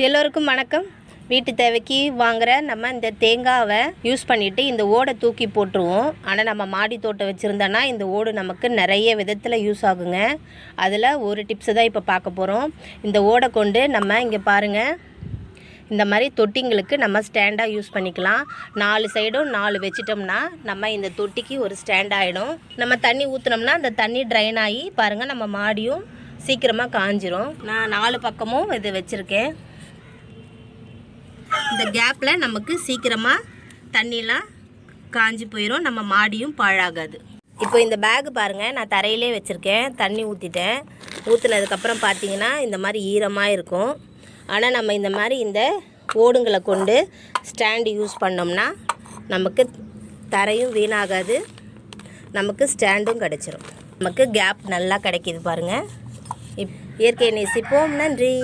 எல்லோருக்கும் வணக்கம். வீட்டு தேவைக்கு வாங்குகிற நம்ம இந்த தேங்காவை யூஸ் பண்ணிவிட்டு இந்த ஓடை தூக்கி போட்டுருவோம். ஆனால் நம்ம மாடி தோட்டம் வச்சுருந்தோன்னா இந்த ஓடு நமக்கு நிறைய விதத்தில் யூஸ் ஆகுங்க. அதில் ஒரு டிப்ஸு தான் இப்போ பார்க்க போகிறோம். இந்த ஓடை கொண்டு நம்ம இங்கே பாருங்கள், இந்த மாதிரி தொட்டிங்களுக்கு நம்ம ஸ்டாண்டாக யூஸ் பண்ணிக்கலாம். 4 சைடும் 4 வச்சிட்டோம்னா நம்ம இந்த தொட்டிக்கு ஒரு ஸ்டாண்ட் ஆகிடும். நம்ம தண்ணி ஊற்றினோம்னா அந்த தண்ணி ட்ரைன் ஆகி பாருங்கள் நம்ம மாடியும் சீக்கிரமாக காஞ்சிரும். நான் 4 பக்கமும் இது வச்சுருக்கேன். இந்த கேப்பில் நமக்கு சீக்கிரமாக தண்ணிலாம் காஞ்சி போயிடும், நம்ம மாடியும் பாழாகாது. இப்போ இந்த பேகு பாருங்கள், நான் தரையிலே வச்சுருக்கேன். தண்ணி ஊற்றிட்டேன். ஊற்றுனதுக்கப்புறம் பார்த்தீங்கன்னா இந்த மாதிரி ஈரமாக இருக்கும். ஆனால் நம்ம இந்த மாதிரி இந்த ஓடுங்களை கொண்டு ஸ்டாண்டு யூஸ் பண்ணோம்னா நமக்கு தரையும் வீணாகாது, நமக்கு ஸ்டாண்டும் கிடச்சிரும். நமக்கு கேப் நல்லா கிடைக்கிது பாருங்கள். இயற்கையை நேசிப்போம். நன்றி.